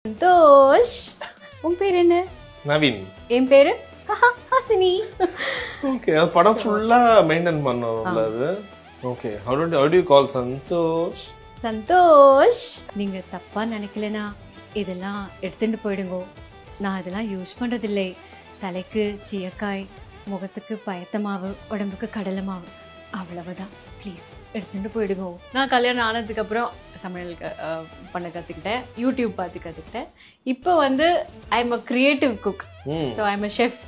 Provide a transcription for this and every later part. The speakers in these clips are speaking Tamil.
சந்தோஷ். உன் பேர் என்ன? நவீன். என் பேரு ஹாசினி. ஓகே, படம் ஃபுல்லா மெயின்டைன் பண்ணனும்ல அது. Okay, how do you call Santosh? Santosh. நீங்க தப்பா நினைக்கலனா இதெல்லாம் எடுத்துட்டு போயிடுங்க. நான் இதெல்லாம் யூஸ் பண்றதில்லை. தலைக்கு சீயக்காய், முகத்துக்கு பயத்தமாவு, உடம்புக்கு கடலை மாவு, அவ்வளவுதான். ப்ளீஸ் எடுத்துட்டு போயிடுங்க. நான் கல்யாணம் ஆனதுக்கு அப்புறம் சமையல் பண்ண கற்றுக்கிட்டேன், யூடியூப் பார்த்து கற்றுக்கிட்டேன். இப்போ வந்து I am a creative cook. So I am a chef.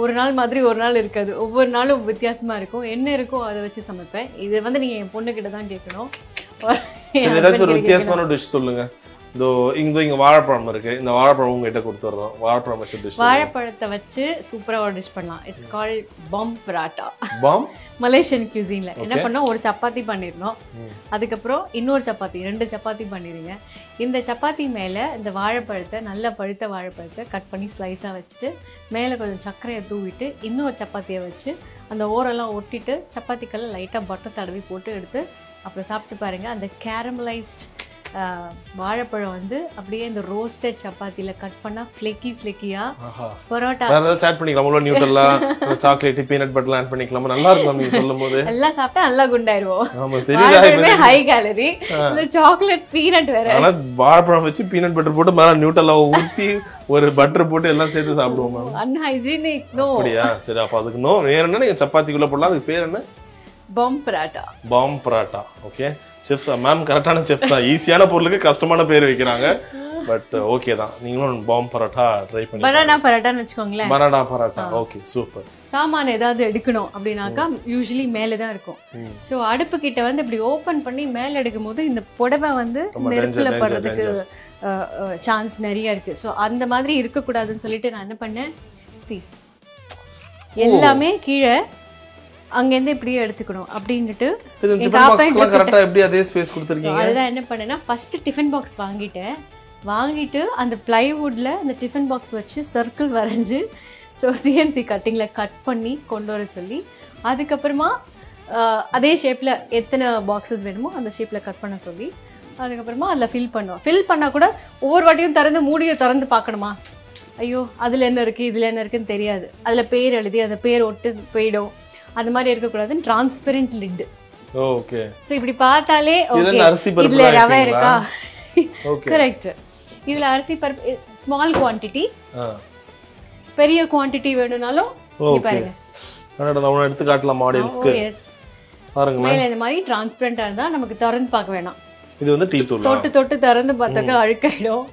ஒரு நாள் மாதிரி ஒரு நாள் இருக்காது, ஒவ்வொரு நாளும் வித்தியாசமாக இருக்கும். என்ன இருக்கோ அதை வச்சு சமைப்பேன். இது வந்து நீங்கள் என் பொண்ணுக்கிட்ட தான் கேட்கணும். ஏதாச்சும் ஒரு வித்தியாசமான டிஷ் சொல்லுங்க. இங்க வாழைப்பழம் இருக்கு, இந்த வாழைப்பழம் உங்ககிட்ட கொடுத்துறோம். வாழைப்பழம் வச்சு டிஷ். வாழைப்பழத்தை வச்சு சூப்பரா ஒரு டிஷ் பண்ணலாம். It's called bomb parotta. Bomb Malaysian cuisine-ல என்ன பண்ணோம், ஒரு சப்பாத்தி பண்ணிடணும். அதுக்கப்புறம் இன்னொரு சப்பாத்தி, 2 சப்பாத்தி பண்ணிடுங்க. இந்த சப்பாத்தி மேலே இந்த வாழைப்பழத்தை, நல்ல பழுத்த வாழைப்பழத்தை கட் பண்ணி ஸ்லைஸாக வச்சுட்டு மேலே கொஞ்சம் சர்க்கரையை தூவிட்டு இன்னொரு சப்பாத்தியை வச்சு அந்த ஓரெல்லாம் ஒட்டிட்டு சப்பாத்திக்கெல்லாம் லைட்டாக பட்டர் தடவி போட்டு எடுத்து அப்புறம் சாப்பிட்டு பாருங்க. அந்த கேரமலைஸ்ட் வாழைப்பழம் வந்து அப்படியே இந்த ரோஸ்டட் சப்பாத்தில கட் பண்ணா ஃப்ளேக்கி ஃப்ளேக்கியா பரோட்டா. வேற ஏதாவது ஆட் பண்ணிக்கலாம், உள்ள நியூட்டெல்லா, சாக்லேட், பீனட் பட்டர்லாம் ஆட் பண்ணிக்கலாம். நல்லா இருக்கும் நீங்க சொல்லும்போது. எல்லாம் சாப்பிட்டா நல்லா குண்டாயிருவோம். ஆமா தெரியுது, ஹை கேலரி. இல்ல சாக்லேட் பீனட் வேற. ஆனா வாழைப்பழம் வச்சு பீனட் பட்டர் போட்டு மேல நியூட்டெல்லா ஊத்தி ஒரு பட்டர் போட்டு எல்லாம் சேர்த்து சாப்பிடுவோம் மேம். அன்ஹைஜீனிக். நோ. அப்படியா? சரி, அப்ப அதுக்கு நோ. வேற என்ன நீங்க சப்பாத்திக்குள்ள போடலாம். அதுக்கு பேர் என்ன? பாம் பராட்டா. பாம் பராட்டா. ஓகே, செஃப் மேம் கரெக்டான செஃப் தான். ஈஸியான பொருளுக்கு கஷ்டமான பேர் வைக்கிறாங்க. பட் ஓகே தான். நீங்களும் பாம் பரோட்டா ட்ரை பண்ணி. பனானா பரோட்டான்னு வச்சுக்கோங்களேன். பனானா பரோட்டா. Okay, super. சாமான் ஏதாவது எடுக்கணும் அப்படின்னாக்கா யூஸ்வலி மேலே தான் இருக்கும். ஸோ அடுப்பு கிட்ட வந்து இப்படி ஓப்பன் பண்ணி மேலே எடுக்கும் போது இந்த புடவை வந்து நெருப்புல படுறதுக்கு சான்ஸ் நிறைய இருக்கு. ஸோ அந்த மாதிரி இருக்கக்கூடாதுன்னு சொல்லிட்டு நான் என்ன பண்ணேன், எல்லாமே கீழே அங்கேருந்து இப்படியே எடுத்துக்கணும் அப்படின்ட்டு. அதுதான் என்ன பண்ணேன்னா, ஃபர்ஸ்ட் டிஃபன் பாக்ஸ் வாங்கிட்டு அந்த பிளைவுட்ல அந்த டிஃபன் பாக்ஸ் வச்சு சர்க்கிள் வரைஞ்சு ஸோ சிஎன்சி கட்டிங்ல கட் பண்ணி கொண்டு வர சொல்லி, அதுக்கப்புறமா அதே ஷேப்ல எத்தனை பாக்ஸஸ் வேணுமோ அந்த ஷேப்ல கட் பண்ண சொல்லி, அதுக்கப்புறமா அதில் ஃபில் பண்ணா கூட ஒவ்வொரு வாட்டியும் திறந்து மூடியை திறந்து பார்க்கணுமா, ஐயோ அதுல என்ன இருக்கு இதுல என்ன இருக்குன்னு தெரியாது. அதுல பேர் எழுதி அந்த பேர் ஒட்டு போயிடும். அந்த மாதிரி இருக்கக்கூடாதுன்னு டிரான்ஸ்பெரண்ட் லிட். ஓகே. சோ இப்படி பார்த்தாலே ஓகே, இதுல ரவை இருக்கா? கரெக்ட். இதுல அரிசி பருப்பு ஸ்மால் குவாண்டிட்டி, பெரிய குவாண்டிட்டி வேணும்னாலும் பாருங்க. நான் எடுத்து காட்டலாம் ஆடியன்ஸ்க்கு. பாருங்க மேல இந்த மாதிரி டிரான்ஸ்பெரண்டா இருந்தா நமக்கு திறந்து பார்க்க வேணாம். இது வந்து டீ தூள். தொட்டு திறந்து பார்த்தாக்க அழுக்காயிடும்,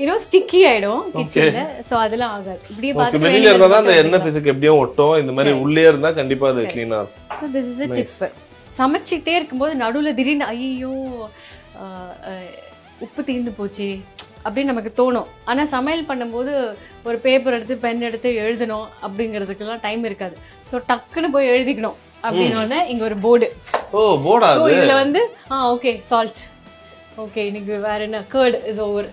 இன்னும் ஸ்டிக்கி ஆயிடும் கிச்சன்ல. சோ அதெல்லாம் ஆகாது. இப்படியே பார்த்து வெளியில இருந்தா தான் அந்த எண்ணெய் பிசுக்கு எப்படியோ ஒட்டும். இந்த மாதிரி உள்ளே இருந்தா கண்டிப்பா அது க்ளீனா இருக்கும். So this is a tip. சமைச்சிட்டே இருக்கும்போது நடுவுல திடீர்னு ஐயோ உப்பு தீர்ந்து போச்சு அப்படின்னு நமக்கு தோணும். ஆனா சமையல் பண்ணும்போது ஒரு பேப்பர் எடுத்து பென் எடுத்து எழுதணும் அப்படிங்கிறதுக்கெல்லாம் டைம் இருக்காது. ஸோ டக்குன்னு போய் எழுதிக்கணும் அப்படின்னு இங்க ஒரு போர்டு. ஓ, போர்டா? இதுல வந்து ஓகே சால்ட், ஓகே இன்னைக்கு வேற என்ன, கர்ட் இஸ் ஓவர்,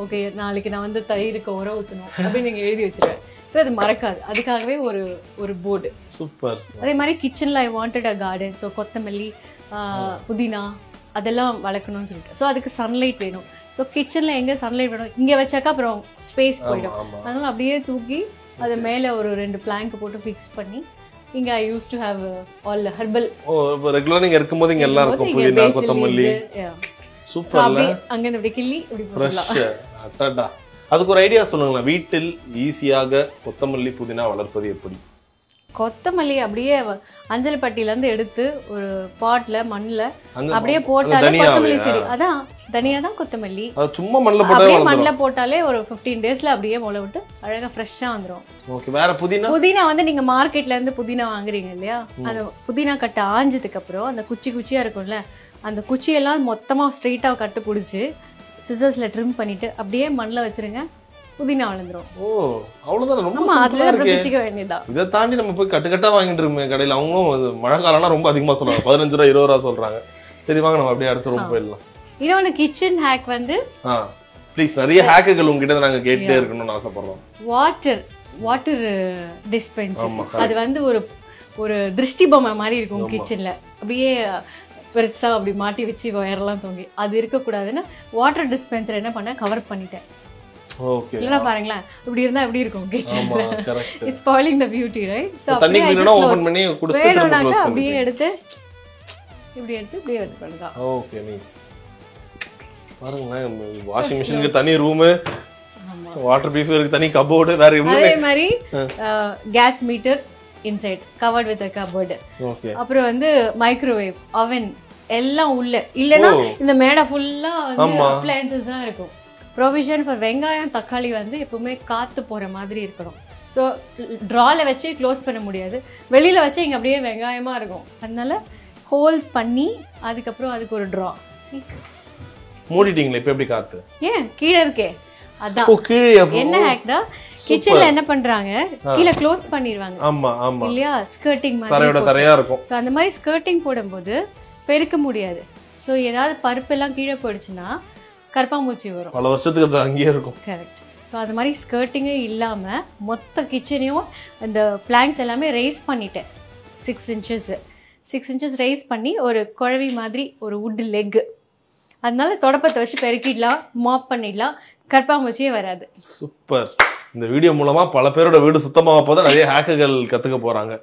ஓகே நாளைக்கு நான் வந்து தயிருக்கு உர ஊற்றணும் அப்படின்னு நீங்க எழுதி வச்சிருவேன். ஸோ அது மறக்காது. அதுக்காகவே ஒரு போர்டு. சூப்பர். அதே மாதிரி கிச்சன்ல I wanted a garden. So கொத்தமல்லி, புதினா அதெல்லாம் வளர்க்கணும்னு சொல்லிட்டு. ஸோ அதுக்கு சன்லைட் வேணும். ஸோ கிச்சன்ல எங்க சன்லைட் வேணும், இங்க வச்சாக்கா அப்புறம் ஸ்பேஸ் போயிடும். அதனால அப்படியே தூக்கி அது மேல ஒரு 2 பிளாங்க் போட்டு ஃபிக்ஸ் பண்ணி இங்க I use to have all herbal. ஓ, ரெகுலரா நீங்க இருக்கும்போது இங்க எல்லாம் இருக்கும், புதினா, கொத்தமல்லி. சூப்பர்ல. அங்க இப்படி கிள்ளி இப்படி போடலாம். அடடா. அதுக்கு ஒரு ஐடியா சொல்லுங்களேன், வீட்டில் ஈஸியாக கொத்தமல்லி புதினா வளர்ப்பது எப்படி? கொத்தமல்லி அப்படியே அஞ்சல்பட்டியில இருந்து எடுத்து ஒரு பாட்ல மண்ணுல அப்படியே போட்டாலே கொத்தமல்லி செடி. அதான் தனியா தான் கொத்தமல்லி. சும்மா மண்ணுல போட்டாலே ஒரு 15 டேஸ்ல அப்படியே முளை விட்டு அழகா ஃப்ரெஷ்ஷா வந்துரும். ஓகே. வேற புதினா வந்து நீங்க மார்க்கெட்ல இருந்து புதினா வாங்குறீங்க இல்லையா, அந்த புதினா கட்டை ஆஞ்சதுக்கு அப்புறம் அந்த குச்சியா இருக்கும்ல, அந்த குச்சியெல்லாம் மொத்தமா ஸ்ட்ரெயிட்டா கட்டு பிடிச்சி சிசர்ஸ்ல ட்ரிம் பண்ணிட்டு அப்படியே மண்ணுல வச்சிருங்க, புதினா வளர்ந்துரும். ஓ, அவ்வளவுதான். ரொம்ப சிம்பிளா இருக்கு. வேண்டியதான். இதை தாண்டி நம்ம போய் கட்டு வாங்கிட்டு இருக்கோம் கடையில. அவங்களும் மழை காலம்னா ரொம்ப அதிகமா சொல்றாங்க, 15 ரூபா 20 ரூபா சொல்றாங்க. சரி வாங்க நம்ம அப்படியே அடுத்த ரூம் போயிடலாம். இன்னொன்னு கிச்சன் ஹேக் வந்து ப்ளீஸ், நிறைய ஹேக்குகள் உங்ககிட்ட நாங்க கேட்டே இருக்கணும்னு ஆசைப்படுறோம். Water dispenser. அது வந்து ஒரு திருஷ்டி பொம்மை மாதிரி இருக்கும் கிச்சன்ல. அப்படியே பெருசா அப்படி மாட்டி வச்சு ஒயர்லாம் தொங்கி அது இருக்கக்கூடாதுன்னு வாட்டர் டிஸ்பென்சர் என்ன பண்ண கவர் பண்ணிட்டேன். ஓகே இல்லைன்னா பாருங்களேன் இப்படி இருந்தா எப்படி இருக்கும் ஆமா கிச்சன்ல. Correct it's spoiling the beauty right. So தண்ணி குடிக்கணும்னா ஓபன் பண்ணி குடிச்சிட்டு திரும்ப வேணும்னாக்க க்ளோஸ் அப்படியே பண்ணிடுங்க. எடுத்து இப்படியே எடுத்து பண்ணுங்க. Okay nice. பாருங்களேன் வாஷிங் மிஷினுக்கு தனி ரூம், வாட்டர் பீஃபருக்கு தனி கபோர்டு, வேற அதே மாதிரி gas meter inside covered with cupboard. Okay அப்புறம் வந்து மைக்ரோவேவ் அவன் எல்லாம் உள்ள. இல்லைன்னா இந்த மேடை ஃபுல்லா வந்து அப்ளையன்சஸ் தான் இருக்கும். ப்ரொவிஷன் ஃபார் வெங்காயம் தக்காளி வந்து எப்பவுமே காத்து போற மாதிரி இருக்கணும். ஸோ ட்ரால வச்சு க்ளோஸ் பண்ண முடியாது, வெளியில வச்சு இங்க அப்படியே வெங்காயமா இருக்கும். அதனால ஹோல்ஸ் பண்ணி அதுக்கப்புறம் அதுக்கு ஒரு ட்ரா. மூடிட்டீங்களா? இப்போ எப்படி காத்து? ஏன் கீழே இருக்கே அதான் ஓகே. என்ன ஹேக்டா கிச்சன்ல என்ன பண்றாங்க, கீழே க்ளோஸ் பண்ணிடுவாங்க. ஆமா ஆமா இல்லையா, ஸ்கர்ட்டிங் தரையோட மாதிரி. தரையா இருக்கும். ஸோ அந்த மாதிரி ஸ்கர்ட்டிங் போடும்போது பெருக்க முடியாது. ஸோ ஏதாவது பருப்பு எல்லாம் கீழே போயிடுச்சுன்னா கற்பாம்பூச்சி வரும். பல வருஷத்துக்கு அது அங்கேயே இருக்கும். கரெக்ட். ஸோ அது மாதிரி ஸ்கர்ட்டிங்கே இல்லாமல் மொத்த கிச்சனையும் அந்த பிளாங்க்ஸ் எல்லாமே ரைஸ் பண்ணிட்டேன். 6 inches ரைஸ் பண்ணி ஒரு குழவி மாதிரி ஒரு வுட் லெக். அதனால தொடப்பத்தை வச்சு பெருக்கிடலாம், மாப் பண்ணிடலாம், கற்பாம்பூச்சியே வராது. சூப்பர். இந்த வீடியோ மூலமா பல பேரோட வீடு சுத்தமாக போதான் நிறைய ஹேக்குகள் கத்துக்க போறாங்க.